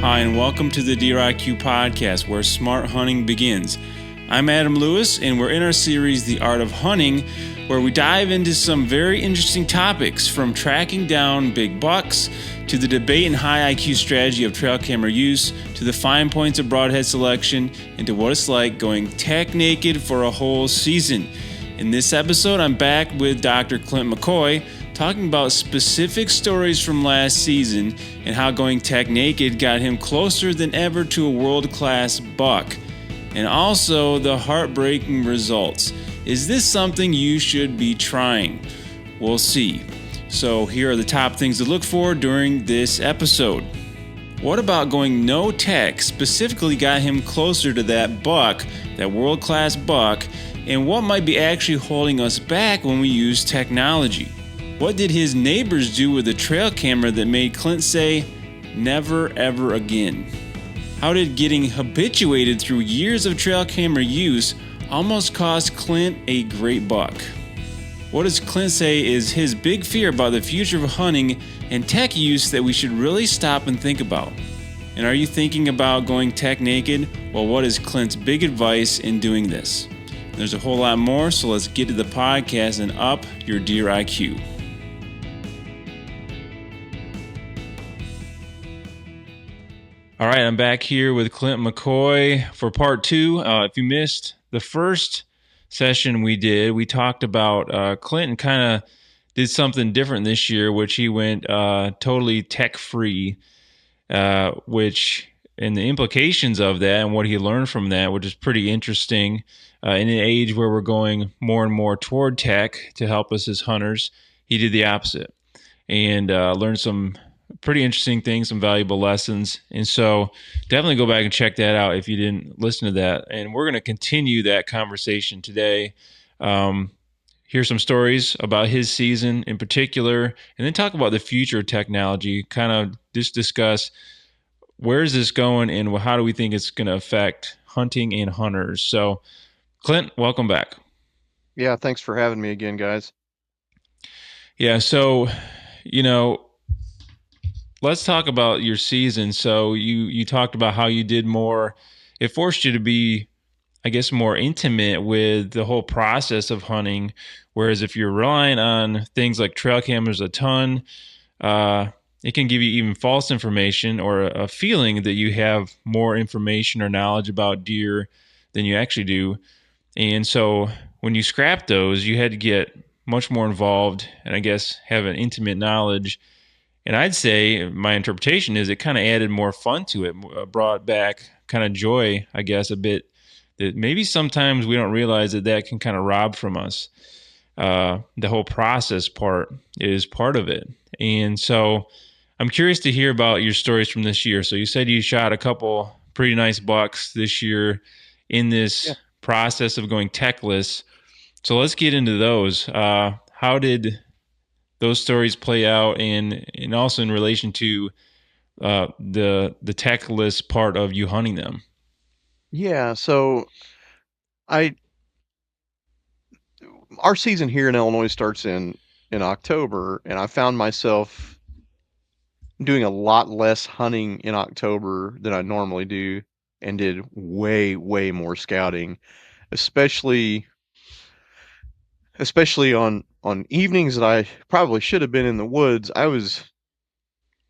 Hi, and welcome to the Deer IQ podcast, where smart hunting begins. I'm Adam Lewis, and we're in our series, The Art of Hunting, where we dive into some very interesting topics, from tracking down big bucks, to the debate and high IQ strategy of trail camera use, to the fine points of broadhead selection, and to what it's like going tech naked for a whole season. In this episode, I'm back with Dr. Clint McCoy, talking about specific stories from last season and how going tech naked got him closer than ever to a world-class buck. And also the heartbreaking results. Is this something you should be trying? We'll see. So here are the top things to look for during this episode. What about going no tech specifically got him closer to that buck, that world-class buck, and what might be actually holding us back when we use technology? What did his neighbors do with a trail camera that made Clint say, never ever again? How did getting habituated through years of trail camera use almost cost Clint a great buck? What does Clint say is his big fear about the future of hunting and tech use that we should really stop and think about? And are you thinking about going tech naked? Well, what is Clint's big advice in doing this? There's a whole lot more, so let's get to the podcast and up your deer IQ. All right, I'm back here with Clint McCoy for part two. If you missed the first session we did, we talked about Clinton kind of did something different this year, which he went totally tech-free, which and the implications of that and what he learned from that, which is pretty interesting. In an age where we're going more and more toward tech to help us as hunters, he did the opposite and learned some pretty interesting things, some valuable lessons. And so definitely go back and check that out if you didn't listen to that. And we're going to continue that conversation today. Hear some stories about his season in particular, and then talk about the future of technology, kind of just discuss where is this going and how do we think it's going to affect hunting and hunters. So Clint, welcome back. Yeah, thanks for having me again, guys. Yeah, so, let's talk about your season. So you talked about how you did more. It forced you to be, I guess, more intimate with the whole process of hunting. Whereas if you're relying on things like trail cameras a ton, it can give you even false information or a feeling that you have more information or knowledge about deer than you actually do. And so when you scrap those, you had to get much more involved and I guess have an intimate knowledge. And I'd say my interpretation is it kind of added more fun to it, brought back kind of joy, I guess, a bit that maybe sometimes we don't realize that can kind of rob from us. The whole process part is part of it. And so I'm curious to hear about your stories from this year. So you said you shot a couple pretty nice bucks this year in Yeah. this process of going techless. So let's get into those. How did those stories play out, and also in relation to the techless part of you hunting them? Yeah, so I our season here in Illinois starts in October, and I found myself doing a lot less hunting in October than I normally do and did way more scouting, especially on evenings that I probably should have been in the woods. I was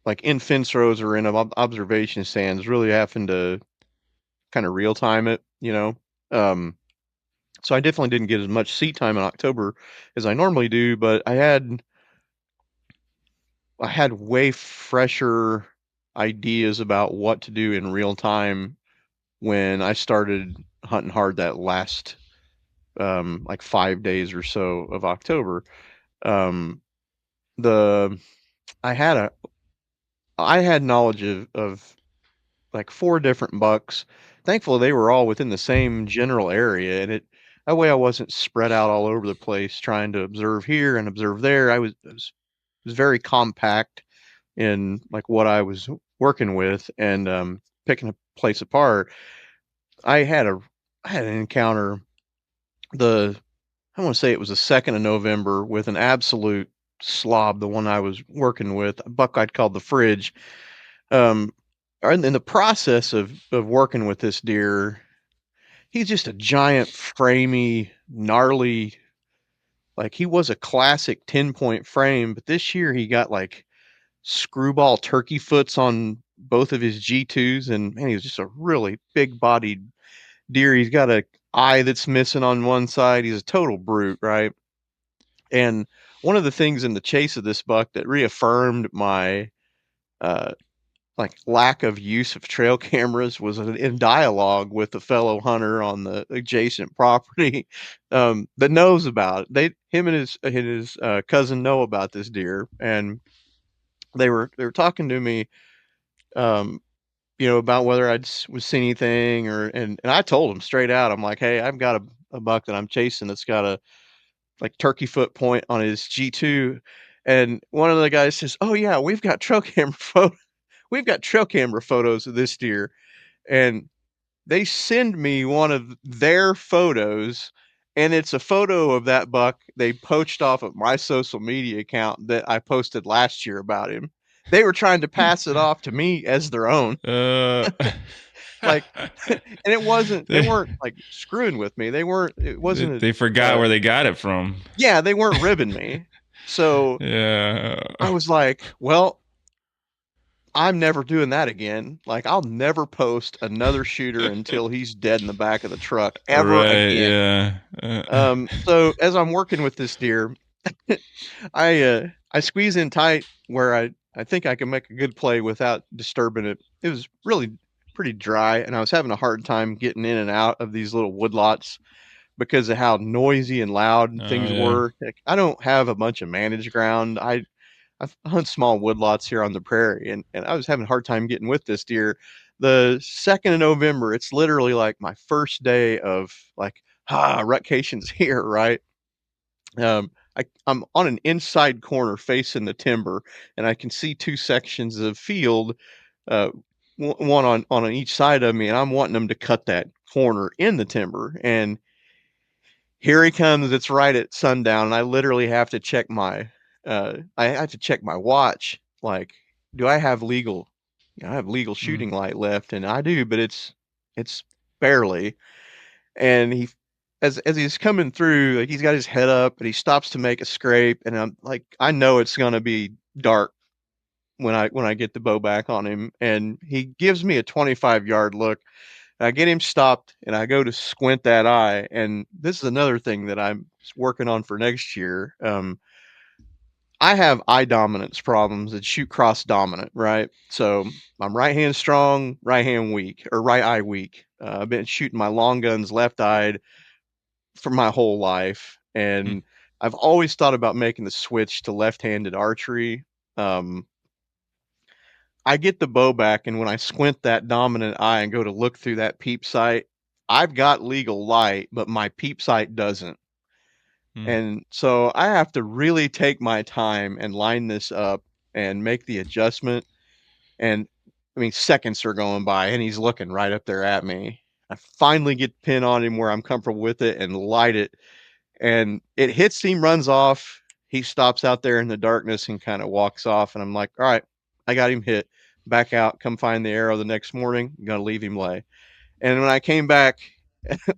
like in fence rows or in observation stands, really having to kind of real time it. Um So I definitely didn't get as much seat time in October as I normally do, but I had way fresher ideas about what to do in real time when I started hunting hard that last like 5 days or so of October. Um the I had a I had knowledge of like 4 different bucks. Thankfully, they were all within the same general area, and that way I wasn't spread out all over the place trying to observe here and observe there. I was very compact in, like, what I was working with and, picking a place apart. I had a I had an encounter the I wanna say it was the 2nd of November with an absolute slob, the one I was working with, a buck I'd called the Fridge. Um in the process of working with this deer, he's just a giant, framey, gnarly. Like he was a classic 10-point frame, but this year he got like screwball turkey foots on both of his G2s, and man, he was just a really big bodied deer. He's got a eye that's missing on one side. He's a total brute, right? And one of the things in the chase of this buck that reaffirmed my uh, like lack of use of trail cameras was in dialogue with a fellow hunter on the adjacent property that knows about it. Him and his cousin know about this deer, and they were talking to me, um, about whether was seeing anything, and I told him straight out. I'm like, hey, I've got a buck that I'm chasing that's got a like turkey foot point on his G2. And one of the guys says, "Oh yeah, we've got trail camera photos of this deer." And they send me one of their photos, and it's a photo of that buck they poached off of my social media account that I posted last year about him. They were trying to pass it off to me as their own. Uh, Like, and they they, weren't like screwing with me. It wasn't they forgot where they got it from. yeah, they weren't ribbing me. So Yeah. I was like, well, I'm never doing that again. Like, I'll never post another shooter until he's dead in the back of the truck ever Right. again. Yeah. So as I'm working with this deer, I squeeze in tight where I think I can make a good play without disturbing it. It was really pretty dry, and I was having a hard time getting in and out of these little woodlots because of how noisy and loud Oh things yeah. were. Like, I don't have a bunch of managed ground. I hunt small woodlots here on the prairie, and I was having a hard time getting with this deer. The 2nd of November, it's literally like my first day of like, rutcation's here, right? I'm on an inside corner facing the timber, and I can see two sections of field, uh, one on each side of me, and I'm wanting them to cut that corner in the timber. And here he comes. It's right at sundown, and I literally have to check I have to check my watch. Like, do I have legal? I have legal Mm, shooting light left, and I do, but it's barely. And as he's coming through, like he's got his head up, and he stops to make a scrape, and I'm like, I know it's gonna be dark when I get the bow back on him, and he gives me a 25-yard look. I get him stopped, and I go to squint that eye, and this is another thing that I'm working on for next year. I have eye dominance problems that shoot cross dominant, right? So I'm right hand strong, right hand weak, or right eye weak. I've been shooting my long guns left eyed for my whole life, mm, and I've always thought about making the switch to left handed archery. Um, I get the bow back, and when I squint that dominant eye and go to look through that peep sight, I've got legal light, but my peep sight doesn't. mm, And so I have to really take my time and line this up and make the adjustment. And I mean, seconds are going by, and he's looking right up there at me. I finally get the pin on him where I'm comfortable with it and light it. And it hits him, runs off. He stops out there in the darkness and kind of walks off. And I'm like, all right, I got him hit. Back out, come find the arrow the next morning. I'm gonna leave him lay. And when I came back,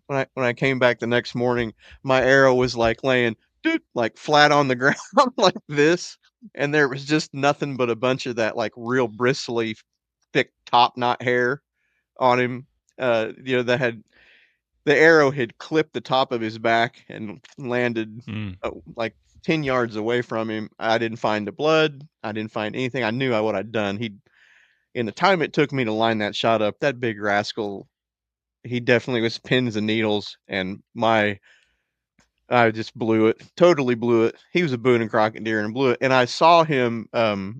when I came back the next morning, my arrow was like laying like flat on the ground like this, and there was just nothing but a bunch of that like real bristly, thick top knot hair on him. That had the arrow had clipped the top of his back and landed mm. like 10 yards away from him. I didn't find the blood. I didn't find anything. I knew what I'd done. He In the time it took me to line that shot up, that big rascal, he definitely was pins and needles, and I just blew it, totally blew it. He was a Boone and Crockett deer and blew it. And I saw him 2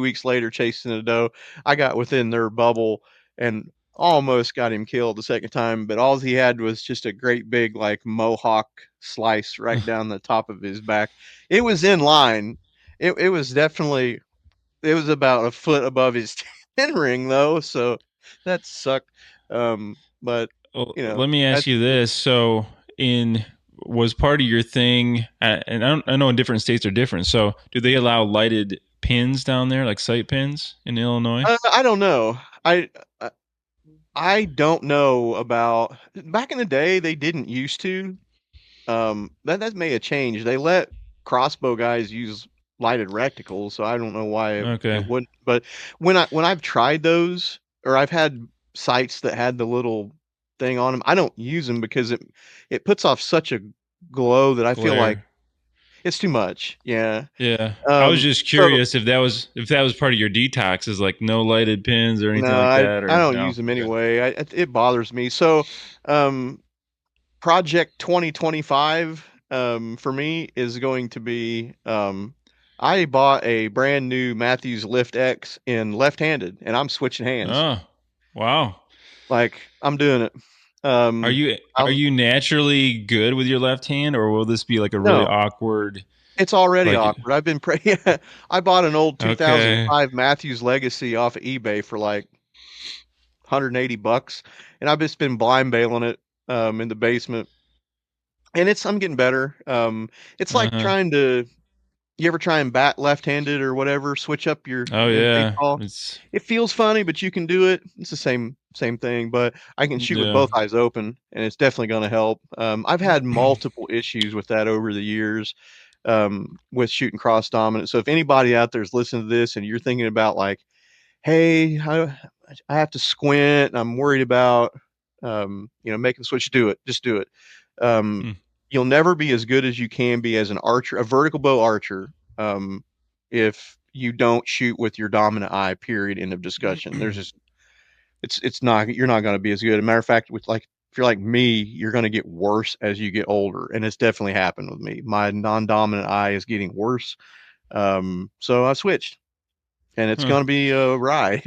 weeks later chasing a doe. I got within their bubble and almost got him killed the second time, but all he had was just a great big like mohawk slice right down the top of his back. It was in line. It was definitely it was about a foot above his chin ring though, so that sucked. But Well, you know, let me ask that's you this. So, in was part of your thing, and I know in different states are different. So, do they allow lighted pins down there, like sight pins in Illinois? I don't know. Uh, I don't know about back in the day, they didn't used to. That may have changed. They let crossbow guys use lighted reticles, so I don't know why it Okay. wouldn't. But when I've tried those, or I've had sights that had the little thing on them, I don't use them because it puts off such a glow that I feel like Glare. it's too much. Yeah. Yeah. I was Um. just So curious if that was part of your detox, is like no lighted pins or anything no, like that, I or don't no? use them Okay. anyway. It bothers me. So, um, Project 2025, for me is going to be, I bought a brand new Matthews Lift X in left-handed, and I'm switching hands. Oh, wow. Like, I'm doing it. Um, Are I'll you naturally good with your left hand, or will this be like a really no, awkward it's already like awkward. I've been yeah, I bought an old okay. 2005 Matthews Legacy off of eBay for like 180 bucks, and I've just been blind bailing it, in the basement, and I'm getting better. It's like Uh-huh. trying to You ever try and bat left-handed or whatever, switch up your Oh yeah. baseball? It's It feels funny, but you can do it. It's the same thing, but I can shoot with yeah. both eyes open, and it's definitely gonna help. I've had multiple issues with that over the years, with shooting cross dominant. So if anybody out there is listening to this and you're thinking about like, "Hey, I have to squint, and I'm worried about, making the switch," do it. Just do it. Um, Hmm. you'll never be as good as you can be as an archer, a vertical bow archer, if you don't shoot with your dominant eye. Period. End of discussion. There's just it's not you're not going to be as good. As a matter of fact, with like if you're like me, you're going to get worse as you get older, and it's definitely happened with me. My non-dominant eye is getting worse, so I switched, and it's Huh. going to be a ride.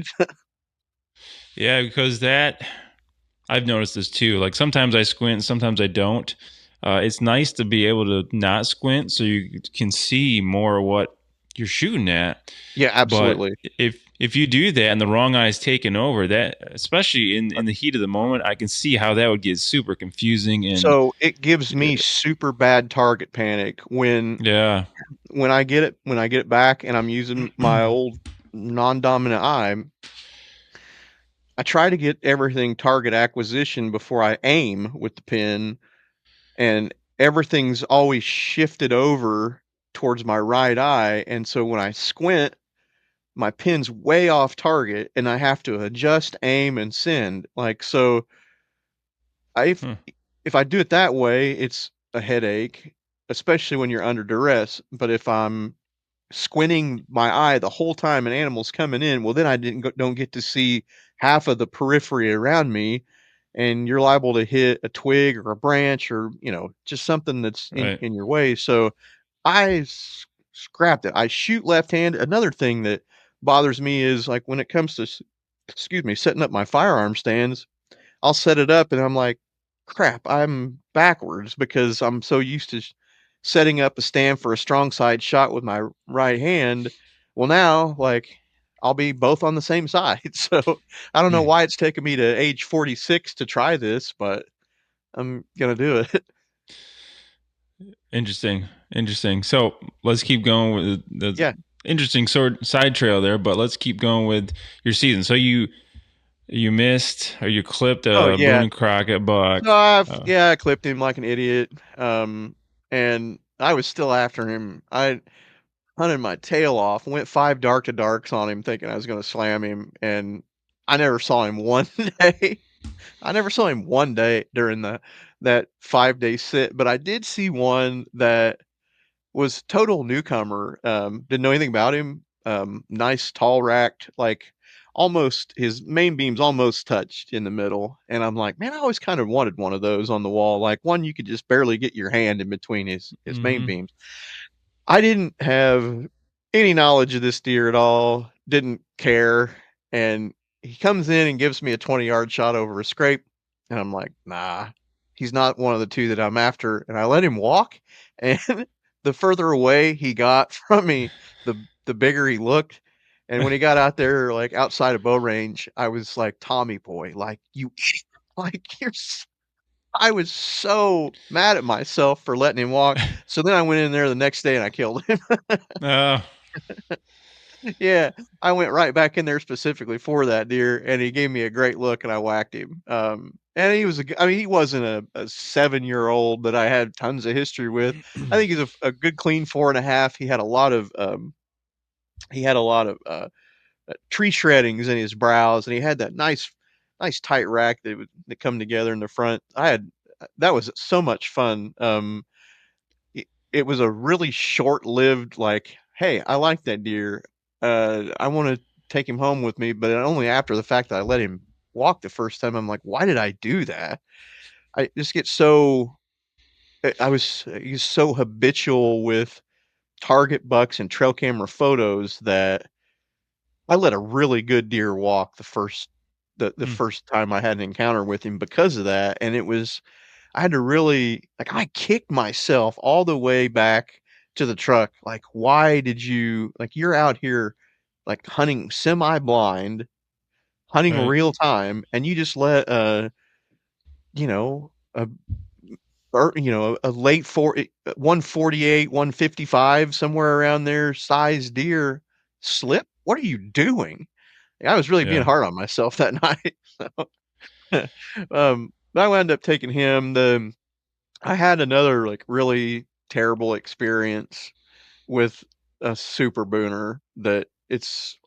Yeah, because that I've noticed this too. Like sometimes I squint, sometimes I don't. It's nice to be able to not squint so you can see more of what you're shooting at. Yeah, But absolutely. if you do that and the wrong eye's taken over, that especially in the heat of the moment, I can see how that would get super confusing and So it gives me super bad target panic yeah. when I get it back and I'm using my old non-dominant eye. I try to get everything target acquisition before I aim with the pin, and everything's always shifted over towards my right eye, and so when I squint, my pin's way off target, and I have to adjust, aim, and send. Like, so I Huh. if I do it that way, it's a headache, especially when you're under duress, but if I'm squinting my eye the whole time an animal's coming in, well, then I don't get to see half of the periphery around me, and you're liable to hit a twig or a branch or, just something that's Right. in your way. So I scrapped it. I shoot left-handed. Another thing that bothers me is like when it comes to excuse me, setting up my firearm stands, I'll set it up and I'm like, "Crap, I'm backwards," because I'm so used to setting up a stand for a strong side shot with my right hand. Well, now, like, I'll be both on the same side. So, I don't know Hmm. why it's taken me to age 46 to try this, but I'm gonna do it. Interesting. Interesting. So let's keep going with the Yeah. interesting sort side trail there, but let's keep going with your season. So you missed or you clipped Oh, a Boone yeah. and Crockett buck. No, Uh, yeah, I clipped him like an idiot, and I was still after him. I hunted my tail off, went 5 dark to darks on him thinking I was gonna slam him, and I never saw him one day. I never saw him one day during that 5-day sit, but I did see one that was total newcomer, didn't know anything about him, nice tall racked, like, almost his main beams almost touched in the middle, and I'm like, "Man, I always kind of wanted one of those on the wall," like, one you could just barely get your hand in between his main mhm. beams. I didn't have any knowledge of this deer at all, didn't care, and he comes in and gives me a 20-yard shot over a scrape, and I'm like, "Nah, he's not one of the 2 that I'm after," and I let him walk, and the further away he got from me, the bigger he looked, and when he got out there, like, outside of bow range, I was like, "Tommy boy, like, you idiot, like, I was so mad at myself for letting him walk, so then I went in there the next day and I killed him. Uh, Yeah, I went right back in there specifically for that deer, and he gave me a great look, and I whacked him. And he was I mean, he wasn't a 7-year-old that I had tons of history with. I think he's a good clean 4.5. He had a lot of tree shreddings in his brows, and he had that nice tight rack that come together in the front. I had that was so much fun. It was a really short-lived, like, "Hey, I like that deer. I wanna take him home with me," but only after the fact that I let him walk the first time. I'm like, "Why did I do that?" I just get so I was he's so habitual with target bucks and trail camera photos that I let a really good deer walk the Hmm. first time I had an encounter with him because of that, and it was I had to really like, I kicked myself all the way back to the truck, like, "Why did you like, you're out here, like, hunting semi-blind, hunting Right. real time, and you just let, you know, a a late 148, 155, somewhere around there, size deer slip? What are you doing?" I was really being Yeah. hard on myself that night, so, but I wound up taking him. The I had another, like, really terrible experience with a super booner that it's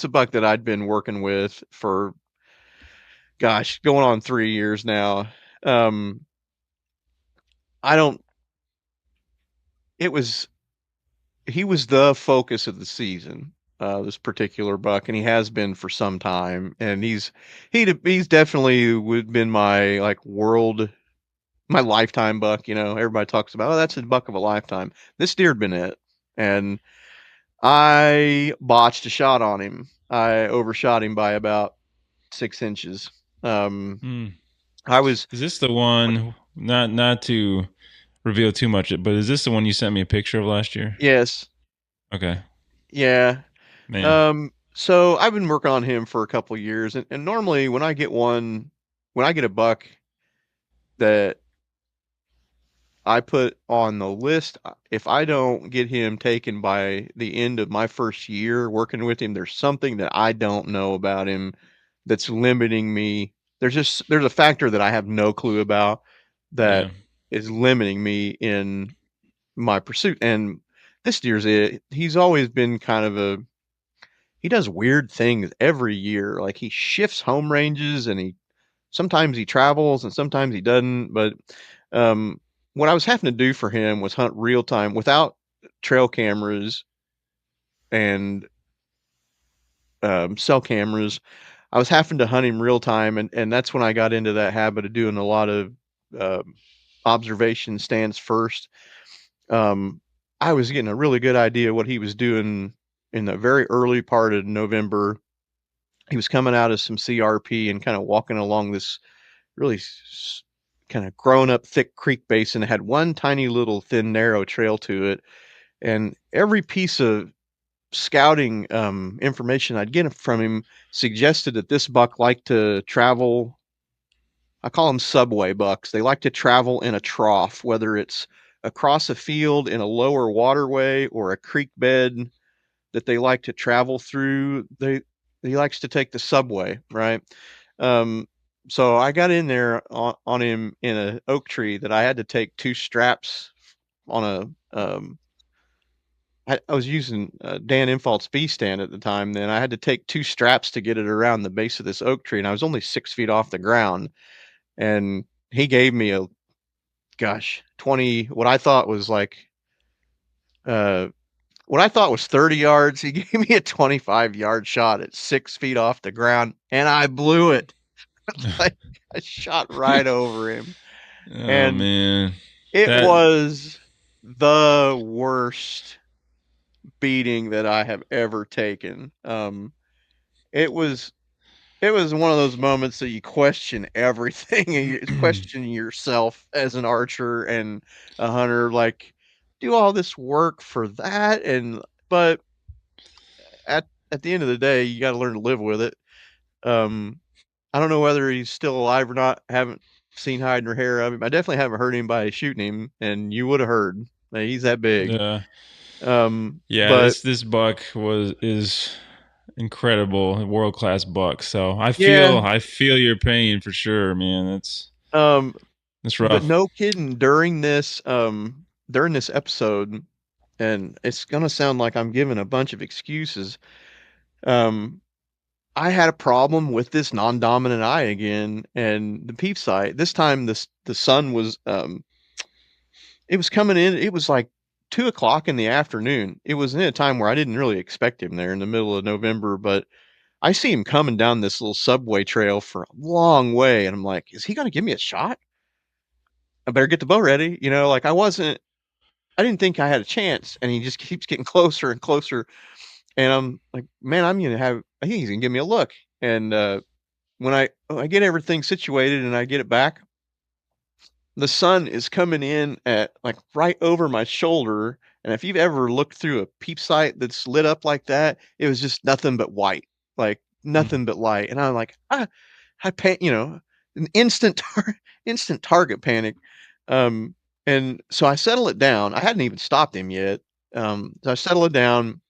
a buck that I'd been working with for, gosh, going on 3 years now. Um, I don't it was he was the focus of the season, this particular buck, and he has been for some time, and he's definitely would been my, like, my lifetime buck. Everybody talks about, "Oh, that's a buck of a lifetime." This deer had been it, and I botched a shot on him. I overshot him by about 6 inches. Um, Hmm. I was Is this the one? Not to reveal too much, but is this the one you sent me a picture of last year? Yes, Okay, yeah. man. So I've been working on him for a couple years, and normally when I get a buck that I put on the list, if I don't get him taken by the end of my first year working with him, there's something that I don't know about him that's limiting me. There's a factor that I have no clue about that Yeah. is limiting me in my pursuit. And this deer's it. He's always been kind of he does weird things every year. Like he shifts home ranges, and he sometimes he travels and sometimes he doesn't. But um, what I was having to do for him was hunt real time without trail cameras and cell cameras. I was having to hunt him real time, and that's when I got into that habit of doing a lot of um observation stands first. Um, I was getting a really good idea what he was doing in the very early part of November. He was coming out of some CRP and kind of walking along this really kind of grown up thick creek basin. It had one tiny little thin narrow trail to it, and every piece of scouting information I'd get from him suggested that this buck liked to travel. I call them subway bucks. They like to travel in a trough, whether it's across a field in a lower waterway or a creek bed that they like to travel through. He likes to take the subway, right? Um, so I got in there on him in a oak tree that I had to take two straps on I was using Dan Infalt's B stand at the time. Then I had to take two straps to get it around the base of this oak tree, and I was only 6 feet off the ground. And he gave me a, gosh, 20, uh, what I thought was 30 yards. He gave me a 25-yard shot at 6 feet off the ground, and I blew it. Like, I shot right over him, Oh and man, it that was the worst beating that I have ever taken. It was it was one of those moments that you question everything, and you question yourself as an archer and a hunter, like, do all this work for that? But at the end of the day, you got to learn to live with it. Um, I don't know whether he's still alive or not. Haven't seen hide nor hair of him. I definitely haven't heard anybody shooting him, and you would have heard. He's that big. yeah. Yeah, But this buck is incredible, world class buck. So yeah, I feel your pain for sure, man. um, That's but rough. no kidding. During this episode, and it's gonna sound like I'm giving a bunch of excuses. Um, I had a problem with this non-dominant eye again, and the peep sight. This time, the sun was it was coming in. It was like 2 o'clock in the afternoon. It was in a time where I didn't really expect him there in the middle of November, but I see him coming down this little subway trail for a long way, and I'm like, is he gonna give me a shot? I better get the bow ready. Like I didn't think I had a chance, and he just keeps getting closer and closer. And I'm like, man, I think he's gonna give me a look. And when I get everything situated and I get it back, the sun is coming in at like right over my shoulder. And if you've ever looked through a peep sight that's lit up like that, it was just nothing but white, like Mm. nothing but light. And I'm like, I an instant target panic. Um, and so I settle it down. I hadn't even stopped him yet. So I settle it down,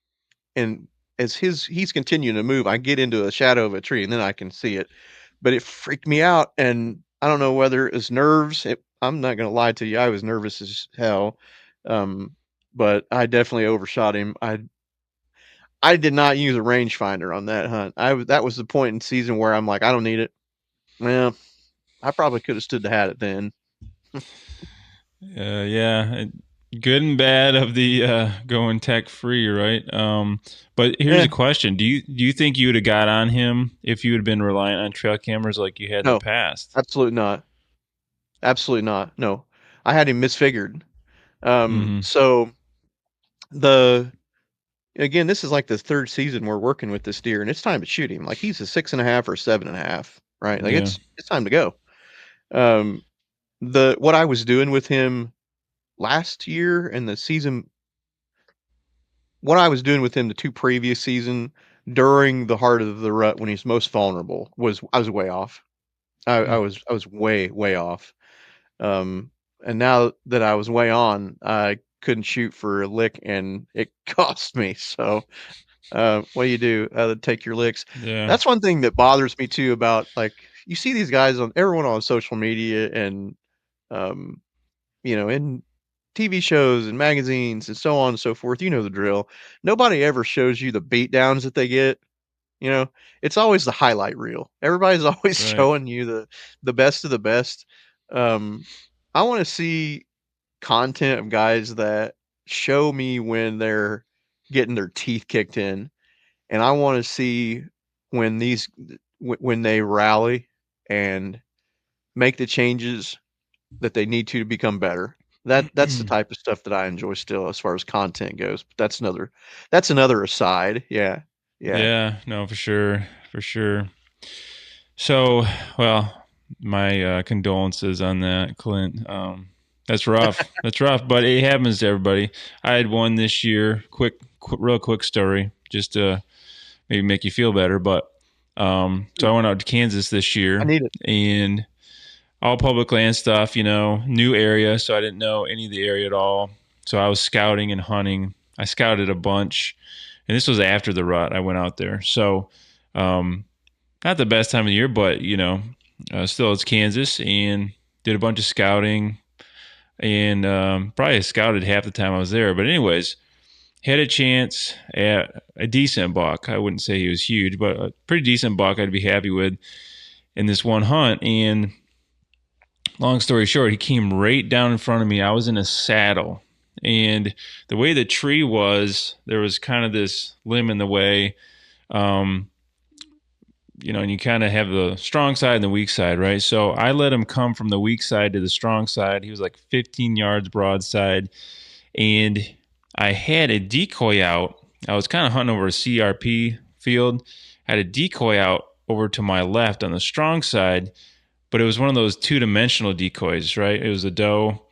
and as he's continuing to move, I get into a shadow of a tree, and then I can see it. But it freaked me out, and I don't know whether it was nerves. I'm not gonna lie to you, I was nervous as hell. Um, but I definitely overshot him. I did not use a rangefinder on that hunt. That was the point in season where I'm like, I don't need it. Well, I probably could have stood to had it then. Yeah, good and bad of the going tech free, right? But here's Yeah, a question: do you think you would have got on him if you had been reliant on trail cameras like you had in the no, past? absolutely not. Absolutely not. No, I had him misfigured. Mm-hmm. So the again, this is like the third season we're working with this deer, and it's time to shoot him. Like he's a 6.5 or 7.5, right? Like Yeah. it's time to go. Um, the what I was doing with him last year and the season, what I was doing with him the two previous season during the heart of the rut when he's most vulnerable was I was way off. Mm. I was way off. Um, and now that I was way on, I couldn't shoot for a lick, and it cost me. So what do you do? Take your licks. Yeah. That's one thing that bothers me too about, like, you see these guys on everyone on social media and um, in TV shows and magazines and so on and so forth. You know the drill. Nobody ever shows you the beat downs that they get. You know, it's always the highlight reel. Everybody's always Right. showing you the best of the best. Um, I want to see content of guys that show me when they're getting their teeth kicked in, and I want to see when when they rally and make the changes that they need to become better. That's the type of stuff that I enjoy still as far as content goes. But that's another aside. Yeah. Yeah. Yeah, no, for sure. For sure. So, well, my condolences on that, Clint. That's rough. That's rough, but it happens to everybody. I had one this year. Real quick story, just to maybe make you feel better. But so I went out to Kansas this I year, need it. and all public land stuff. New area, so I didn't know any of the area at all. So I was scouting and hunting. I scouted a bunch, and this was after the rut. I went out there, so. Um, Not the best time of the year, but still it's Kansas, and did a bunch of scouting, and probably scouted half the time I was there. But anyways, had a chance at a decent buck. I wouldn't say he was huge, but a pretty decent buck I'd be happy with in this one hunt. And long story short, he came right down in front of me. I was in a saddle, and the way the tree was, there was kind of this limb in the way. Um, and you kind of have the strong side and the weak side, right? So I let him come from the weak side to the strong side. He was like 15 yards broadside, and I had a decoy out. I was kind of hunting over a CRP field. I had a decoy out over to my left on the strong side, but it was one of those two-dimensional decoys, right? It was a doe,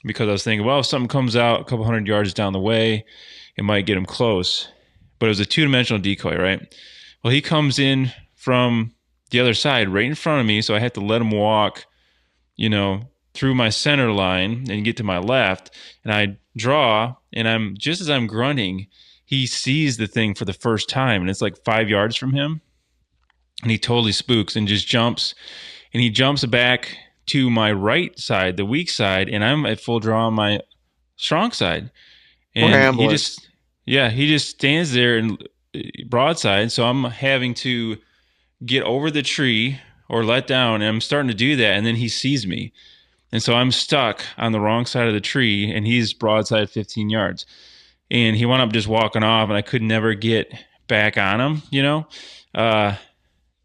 because I was thinking, well, if something comes out a couple hundred yards down the way, it might get him close. But it was a two-dimensional decoy, right? Well, he comes in from the other side right in front of me, so I had to let him walk, through my center line and get to my left. And I draw, and I'm just as I'm grunting, he sees the thing for the first time, and it's like 5 yards from him, and he totally spooks and just jumps, and he jumps back to my right side, the weak side, and I'm at full draw on my strong side, We're and ambling. he just stands there and broadside, so I'm having to get over the tree or let down, and I'm starting to do that, and then he sees me. And so I'm stuck on the wrong side of the tree, and he's broadside 15 yards. And he wound up just walking off, and I could never get back on him. Uh, That's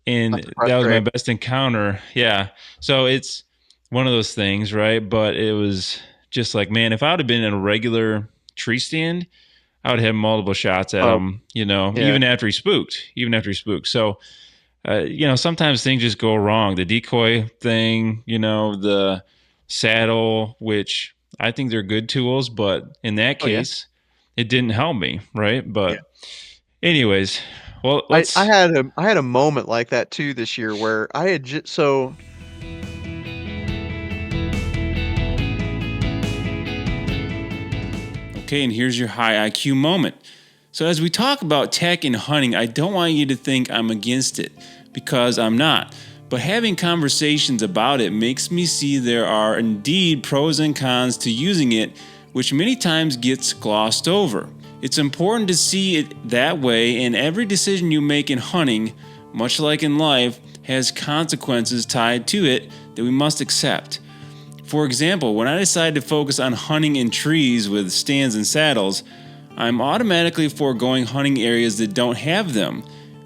and that was my frustrating. best encounter. Yeah. So it's one of those things, right? But it was just like, man, if I would have been in a regular tree stand, I would have multiple shots at Oh, him, yeah. even after he spooked, So, sometimes things just go wrong. The decoy thing, the saddle, which I think they're good tools, but in that Oh, yeah. case, it didn't help me, right? Yeah. But anyways, well, I let's had a moment like that too this year where I had just so Okay, and here's your high IQ moment. So, as we talk about tech and hunting, I don't want you to think I'm against it, because I'm not. But having conversations about it makes me see there are indeed pros and cons to using it, which many times gets glossed over. It's important to see it that way, and every decision you make in hunting, much like in life, has consequences tied to it that we must accept. For example, when I decide to focus on hunting in trees with stands and saddles, I'm automatically foregoing hunting areas that don't have them,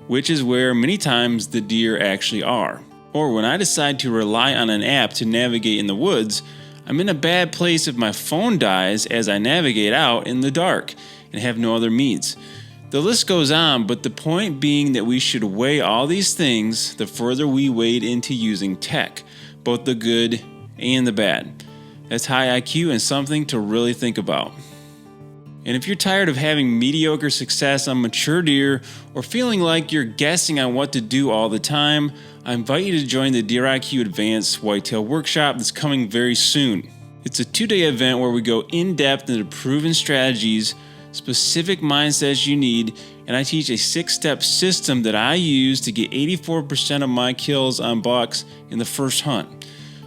which is where many times the deer actually are. Or when I decide to rely on an app to navigate in the woods, I'm in a bad place if my phone dies as I navigate out in the dark and have no other means. The list goes on, but the point being that we should weigh all these things the further we wade into using tech, both the good and the bad. That's high IQ and something to really think about. And if you're tired of having mediocre success on mature deer or feeling like you're guessing on what to do all the time, I invite you to join the Deer IQ Advanced Whitetail Workshop that's coming very soon. It's a 2-day event where we go in depth into proven strategies, specific mindsets you need, and I teach a 6-step system that I use to get 84% of my kills on bucks in the first hunt.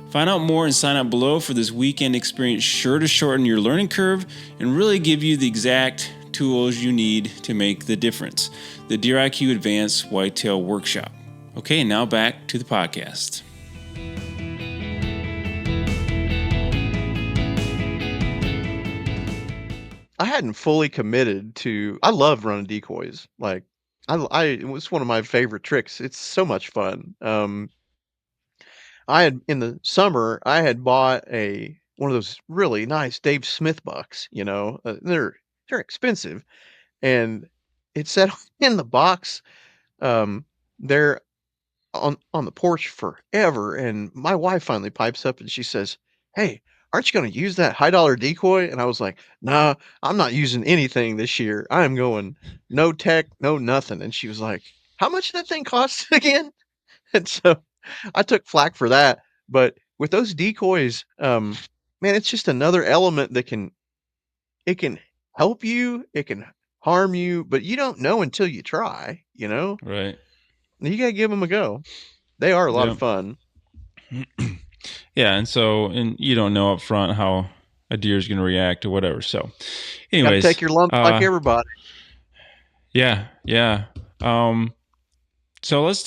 Find out more and sign up below for this weekend experience, sure to shorten your learning curve and really give you the exact tools you need to make the difference. The Deer IQ Advanced Whitetail Workshop. Okay, now back to the podcast. I hadn't fully committed to I love running decoys. Like I it was one of my favorite tricks. It's so much fun. I had in the summer, I had bought a one of those really nice Dave Smith bucks, they're expensive and it sat in the box um there on the porch forever, and my wife finally pipes up and she says, "Hey, aren't you going to use that high dollar decoy?" And I was like, "Nah, I'm not using anything this year. I am going no tech, no nothing." And she was like, "How much did that thing cost again?" And so I took flack for that. But with those decoys, man, it's just another element that it can help you, it can harm you, but you don't know until you try, you know? Right. You got to give them a go. They are a lot of Yep. fun. Yeah, and you don't know up front how a deer is going to react or whatever. So, Gotta take anyways, your lumps like everybody. yeah. Um, so let's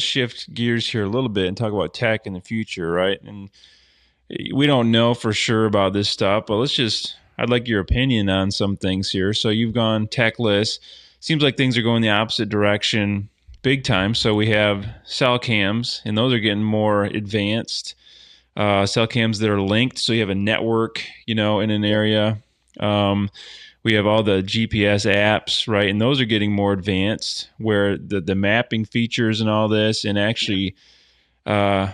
shift gears here a little bit and talk about tech in the future, right? And we don't know for sure about this stuff, but I'd like your opinion on some things here. So you've gone techless. Seems like things are going the opposite direction big time. So we have cell cams, and those are getting more advanced. Cell cams that are linked, so you have a network, in an Yeah, area. We have all the GPS apps, right? And those are getting more advanced, where the mapping features and all this, and yeah, actually uh,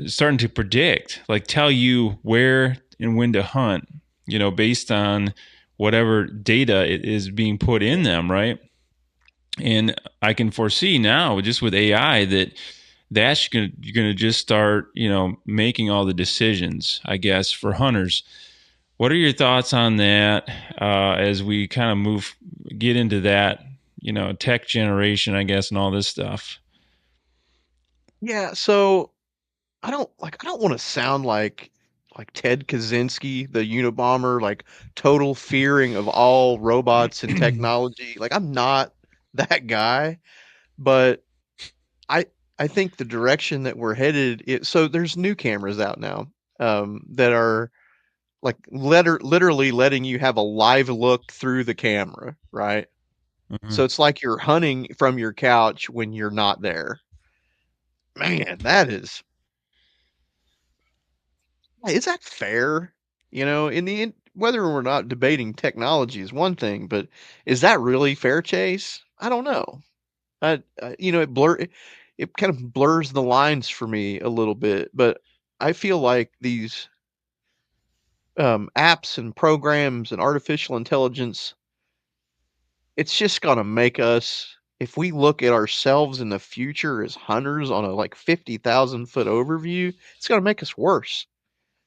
starting to predict, like tell you where and when to hunt, based on whatever data is being put in yeah. them, right? And I can foresee now, just with AI, that's you're gonna just start, making all the decisions, I guess, for hunters. What are your thoughts on that as we kind of get into that, tech generation, I guess, and all this stuff? Yeah, so I don't want to sound like Ted Kaczynski, the Unabomber, like total fearing of all robots and technology. Like I'm not that guy, but I I think the direction that we're headed so there's new cameras out now that are like literally letting you have a live look through the camera, right? Mhm. So it's like you're hunting from your couch when you're not there. Man, is that fair? You know, in the end, whether we're not debating technology is one thing, but is that really fair chase? I don't know. You know, it kind of blurs the lines for me a little bit, but I feel like these apps and programs and artificial intelligence, it's just gonna make us, if we look at ourselves in the future as hunters on a like 50,000 foot overview, it's gonna make us worse.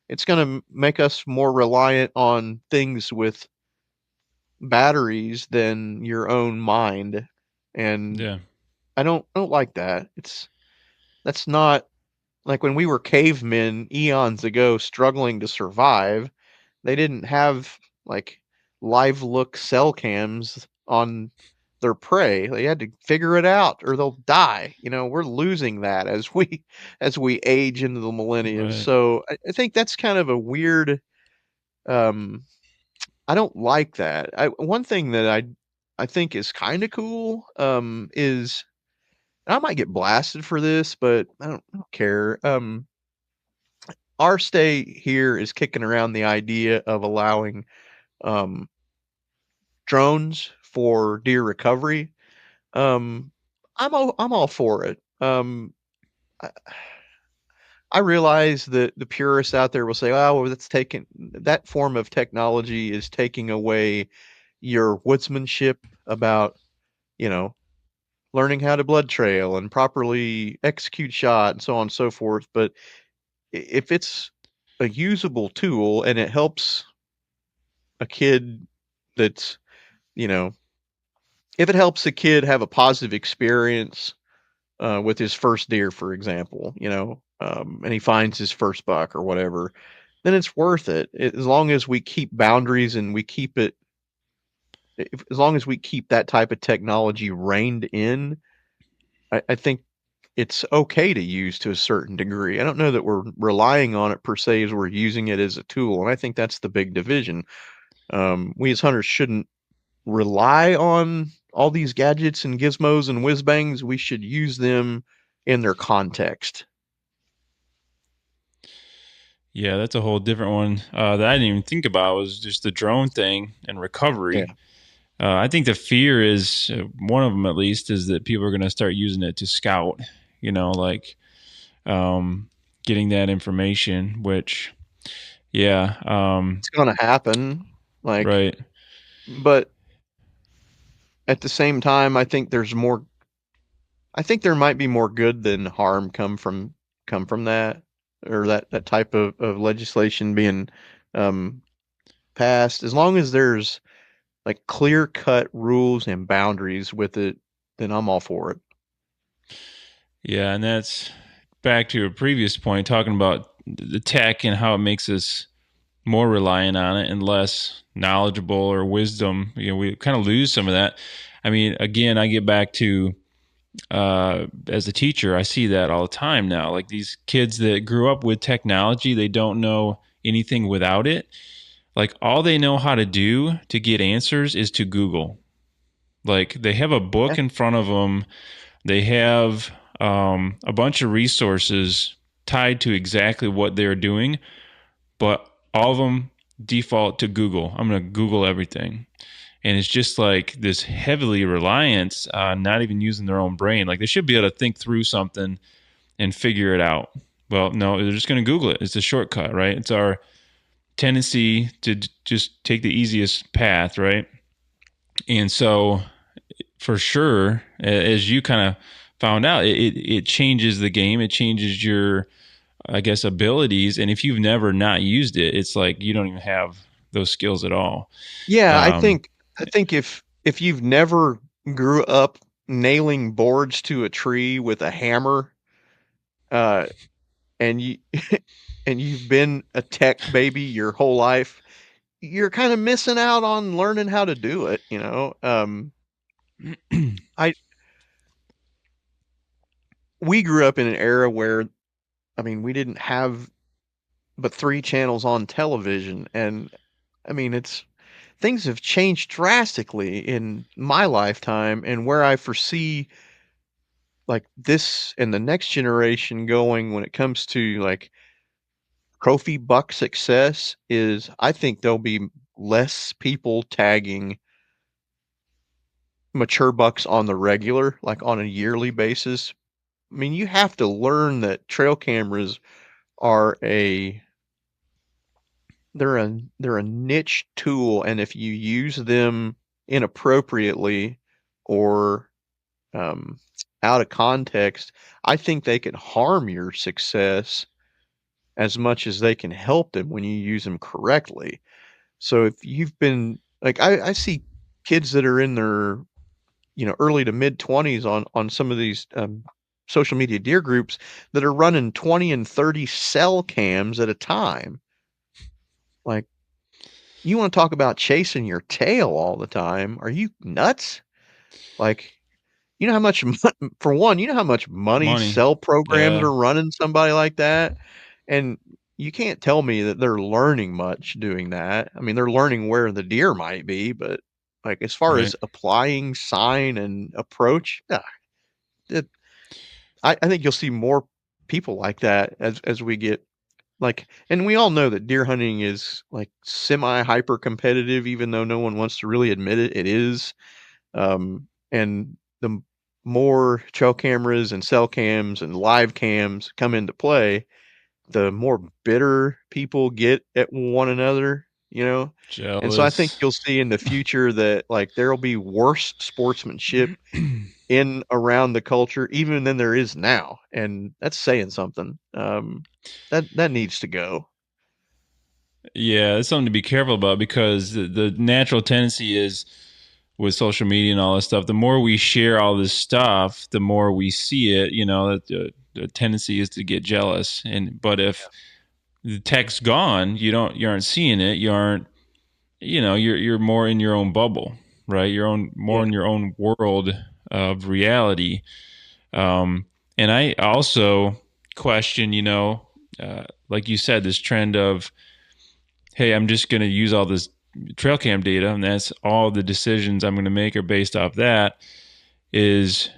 It's gonna make us more reliant on things with batteries than your own mind, and Yeah. I don't like that. That's not like when we were cavemen eons ago struggling to survive, they didn't have like live look cell cams on their prey. They had to figure it out or they'll die. You know, we're losing that as we as we age into the millennia. Right. So I think that's kind of a weird um I don't like that. One thing that I think is kind of cool is, and I might get blasted for this, but I don't care. Our state here is kicking around the idea of allowing um, drones for deer recovery. Um, I'm all for it. I, I realize that the purists out there will say, "Oh, well, that's taking that form of technology is taking away your woodsmanship about, you know, learning how to blood trail and properly execute shot and so on and so forth." But if it's a usable tool and it helps a kid that's, you know, if it helps a kid have a positive experience with his first deer, for example, and he finds his first buck or whatever, then it's worth it. As long as we keep boundaries and we keep it, as long as we keep that type of technology reined in, I think it's okay to use to a certain degree. I don't know that we're relying on it per se as we're using it as a tool, and I think that's the big division. We as hunters shouldn't rely on all these gadgets and gizmos and whiz bangs. We should use them in their context. Yeah, that's a whole different one that I didn't even think about was just the drone thing and Yeah. recovery. I think the fear is one of them, at least, is that people are going to start using it to scout, like um, getting that information, which, yeah, It's gonna happen. Like, right. but at the same time, I think there might be more good than harm come from that, or that type of legislation being um passed. As long as there's like clear cut rules and boundaries with it, then I'm all for it. Yeah, and that's back to your previous point, talking about the tech and how it makes us more reliant on it and less knowledgeable or wisdom. We kind of lose some of that. I mean, again, I get back to as a teacher, I see that all the time now. Like these kids that grew up with technology, they don't know anything without it. Like all they know how to do to get answers is to Google. Like they have a Yeah. book in front of them, they have a bunch of resources tied to exactly what they're doing, but all of them default to Google. I'm going to Google everything. And it's just like this heavily reliance on not even using their own brain. Like they should be able to think through something and figure it out. Well, no, they're just going to Google it. It's a shortcut, right? It's our tendency to just take the easiest path, right? And so, for sure, as you kind of found out, it changes the game. It changes your, I guess, abilities. And if you've never not used it, it's like you don't even have. those skills at all. Yeah, Um, I think if you've never grew up nailing boards to a tree with a hammer, uh, and you and you've been a tech baby your whole life, you're kind of missing out on learning how to do it, you know? I We grew up in an era where, I mean, we didn't have but 3 channels on television, and I mean, it's things have changed drastically in my lifetime and where I foresee, like, this and the next generation going when it comes to, like, trophy buck success is I think there'll be less people tagging mature bucks on the regular, like, on a yearly basis. I mean, you have to learn that trail cameras are a they're a niche tool, and if you use them inappropriately or, um, out of context, I think they can harm your success as much as they can help them when you use them correctly. So if you've been like, I see kids that are in their, early to mid-20s on some of these, social media deer groups that are running 20 and 30 cell cams at a time. Like, you wanna talk about chasing your tail all the time, are you nuts? Like, you know how much for one, you know how much money Money. cell programs Yeah. are running somebody like that? And you can't tell me that they're learning much doing that. I mean, they're learning where the deer might be, but, like, as far as Right. applying sign and approach, it I think you'll see more people like that as we get, like, and we all know that deer hunting is, like, semi hyper competitive even though no one wants to really admit it, it is. And the more trail cameras and cell cams and live cams come into play, the more bitter people get at one another, you know? And so I think Jealous. you'll see in the future that, like, there'll be worse sportsmanship in around the culture even than there is now, and that's saying something. That needs to go. Yeah, it's something to be careful about because the natural tendency is with social media and all this stuff, the more we share all this stuff, the more we see it, the tendency is to get jealous. But if the tech's gone, you aren't seeing it, you aren't, you're more in your own bubble, right? You're more Yeah, in your own world of reality. Um, and I also question, like you said, this trend of, hey, I'm just going to use all this trail cam data, and that's all the decisions I'm going to make are based off that. Is,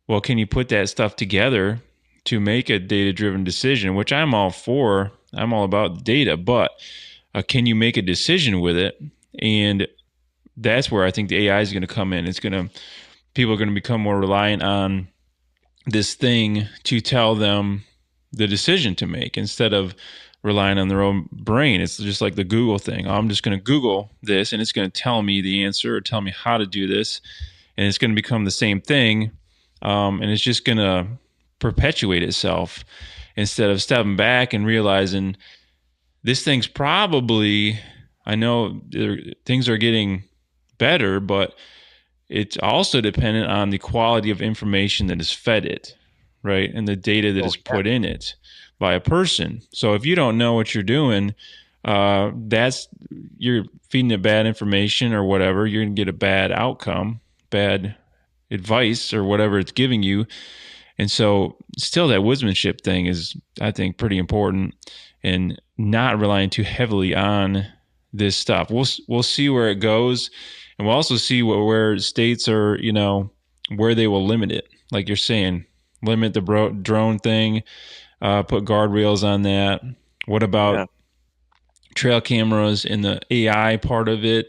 well, can you put that stuff together to make a data driven decision? Which I'm all for. I'm all about data, but can you make a decision with it? And that's where I think the AI is going to come in. People are going to become more reliant on this thing to tell them the decision to make instead of relying on their own brain. It's just like the Google thing. I'm just going to Google this and it's going to tell me the answer or tell me how to do this. And it's going to become the same thing. And it's just going to perpetuate itself instead of stepping back and realizing this thing's probably, I know things are getting better, but it's also dependent on the quality of information that is fed it, right? And the data that oh, is yeah, put in it by a person. So if you don't know what you're doing, that's you're feeding it bad information or whatever. You're going to get a bad outcome, bad advice or whatever it's giving you. And so, still, that woodsmanship thing is, I think, pretty important, and not relying too heavily on this stuff. We'll see where it goes, and we'll also see where states are, where they will limit it. Like you're saying, limit the drone thing, put guardrails on that. What yeah. about trail cameras and the AI part of it?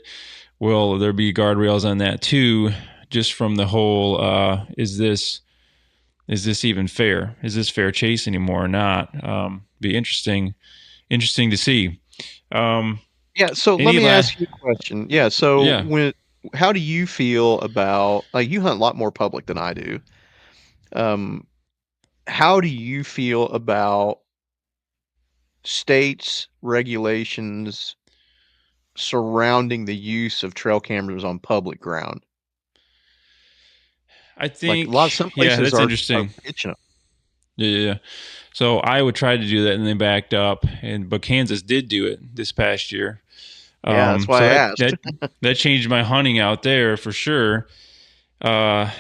Will there be guardrails on that too? Just from the whole, is this even fair? Is this fair chase anymore or not? Be interesting to see. Um, Yeah, so let any me la ask you a question. Yeah, so Yeah. how do you feel about, like, you hunt a lot more public than I do. Um, how do you feel about states, regulations, surrounding the use of trail cameras on public ground? I Like a think, lot of some yeah, places that's are interesting. pitching them. Yeah, yeah, yeah. So Iowa tried to do that and they backed up, but Kansas did do it this past year. Yeah, that's why So I that asked. that changed my hunting out there for sure. Uh,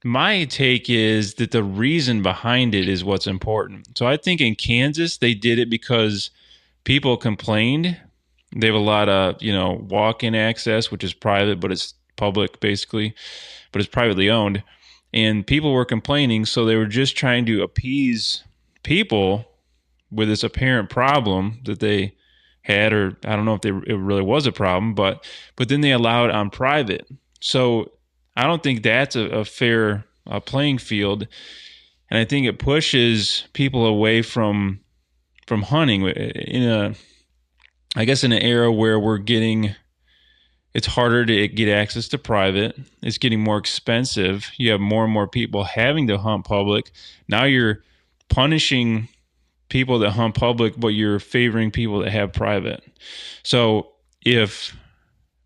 my take is that the reason behind it is what's important. So I think in Kansas they did it because people complained. They have a lot of walk-in access, which is private, but it's public basically, but it's privately owned, and people were complaining, so they were just trying to appease people with this apparent problem that they had, or I don't know if it really was a problem, but then they allowed on private. So I don't think that's a fair playing field, and I think it pushes people away from hunting in a, I guess, in an era where it's harder to get access to private. It's getting more expensive. You have more and more people having to hunt public. Now you're punishing people that hunt public, but you're favoring people that have private. So if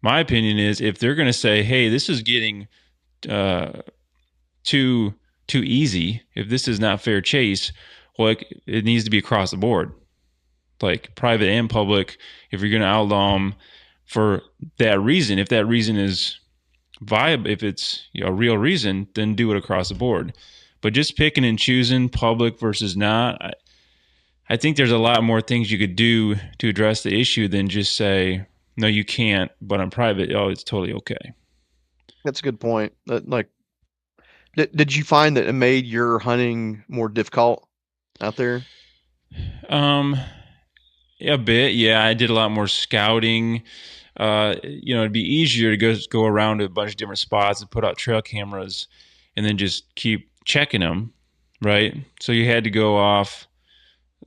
my opinion is, if they're going to say, "Hey, this is getting uh, too too easy. If this is not fair chase, well, it needs to be across the board, like private and public. If you're going to outlaw them for that reason, if that reason is viable, if it's a real reason, then do it across the board. But just picking and choosing public versus not, I think there's a lot more things you could do to address the issue than just say, no, you can't, but on private, oh, it's totally okay. That's a good point. Like, did you find that it made your hunting more difficult out there? Um, a bit, yeah. I did a lot more scouting. It'd be easier to go around to a bunch of different spots and put out trail cameras, and then just keep checking them, right? So you had to go off,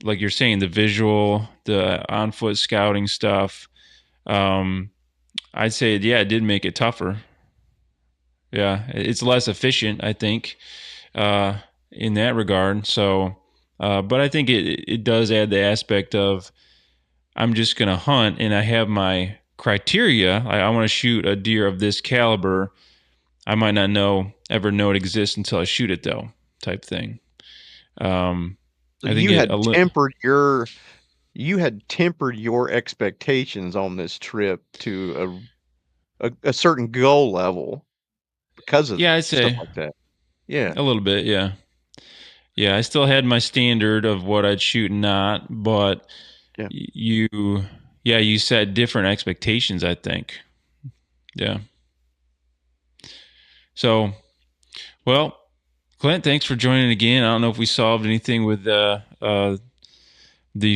like you're saying, the visual, the on foot scouting stuff. Um, I'd say, yeah, it did make it tougher. Yeah, it's less efficient, I think, uh, in that regard. So, but I think it does add the aspect of, I'm just going to hunt and I have my criteria. I want to shoot a deer of this caliber. I might not ever know it exists until I shoot it, though, type thing. So I think it a li- you had tempered your expectations on this trip to a certain goal level because of Yeah, I'd stuff say like that. Yeah, a little bit. Yeah, yeah. I still had my standard of what I'd shoot and not, but yeah. you, yeah, you set different expectations, I think. Yeah. So, well, Clint, thanks for joining again. I don't know if we solved anything with the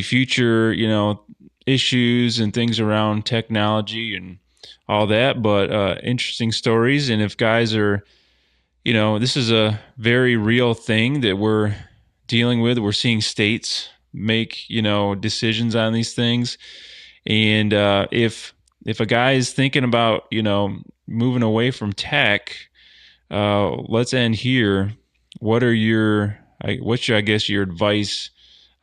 future, issues and things around technology and all that, but interesting stories. And if guys are, this is a very real thing that we're dealing with. We're seeing states make, decisions on these things. And if a guy is thinking about, moving away from tech, let's end here. What's your, I guess, your advice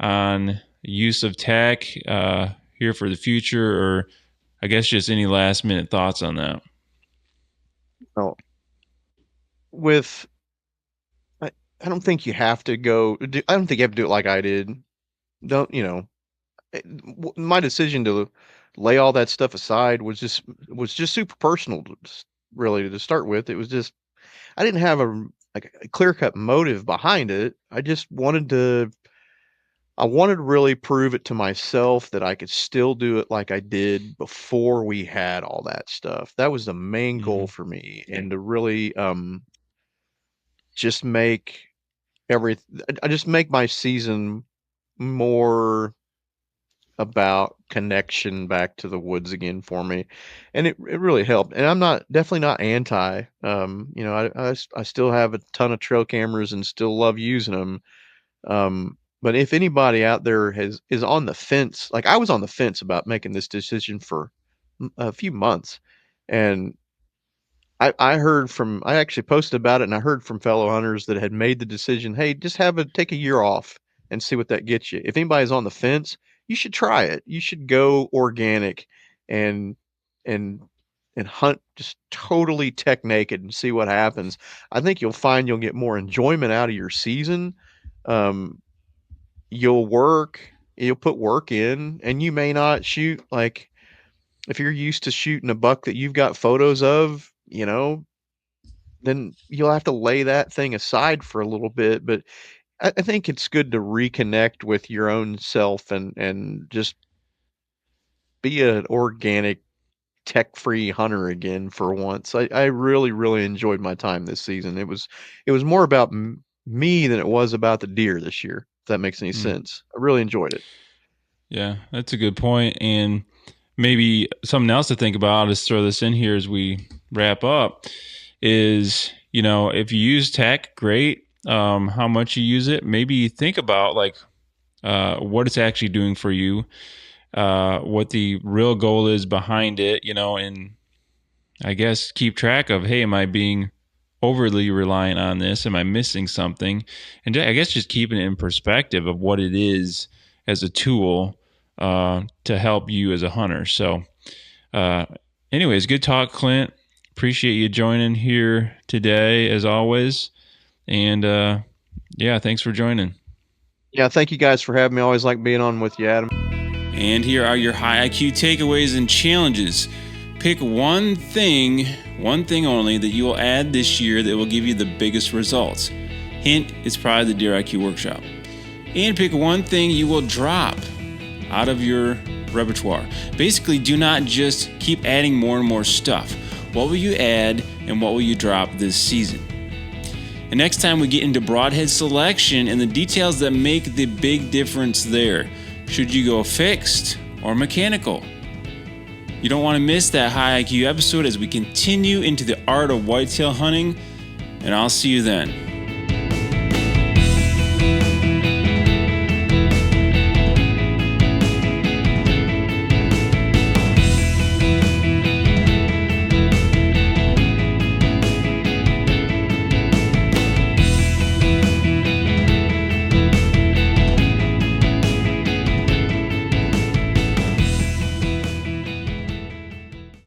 on use of tech here for the future, or I guess just any last minute thoughts on that? Well, with I, I don't think you have to I don't think you have to do it like I did. Don't my decision to lay all that stuff aside was just super personal, really to start with. It was just I didn't have a clear cut motive behind it. I wanted to really prove it to myself that I could still do it like I did before we had all that stuff. That was the main goal Mm-hmm. for me, and to really just make every I just make my season more about connection back to the woods again for me, and it really helped. And I'm not definitely not anti. I still have a ton of trail cameras and still love using them. But if anybody out there is on the fence, like I was on the fence about making this decision for a few months, and I actually posted about it, and I heard from fellow hunters that had made the decision, hey, just take a year off and see what that gets you. If anybody's on the fence, you should try it. You should go organic and and and hunt just totally tech naked and see what happens. I think you'll find you'll get more enjoyment out of your season. Um, you'll put work in, and you may not shoot like if you're used to shooting a buck that you've got photos of, then you'll have to lay that thing aside for a little bit. But I think it's good to reconnect with your own self and just be an organic, tech-free hunter again for once. I really, really enjoyed my time this season. It was more about me than it was about the deer this year, if that makes any sense. I really enjoyed it. Yeah, that's a good point. And maybe something else to think about, I'll just throw this in here as we wrap up, is, if you use tech, great. How much you use it, maybe think about like what it's actually doing for you, what the real goal is behind it, and I guess keep track of, hey, am I being overly reliant on this? Am I missing something? And I guess just keeping it in perspective of what it is as a tool to help you as a hunter. So anyways, good talk, Clint. Appreciate you joining here today as always. And yeah, thanks for joining. Yeah, thank you guys for having me. I always like being on with you, Adam. And here are your high IQ takeaways and challenges. Pick one thing only that you will add this year that will give you the biggest results. Hint, it's probably the Deer IQ Workshop. And pick one thing you will drop out of your repertoire. Basically, do not just keep adding more and more stuff. What will you add and what will you drop this season? And next time we get into broadhead selection and the details that make the big difference there. Should you go fixed or mechanical? You don't want to miss that high IQ episode as we continue into the art of whitetail hunting, and I'll see you then.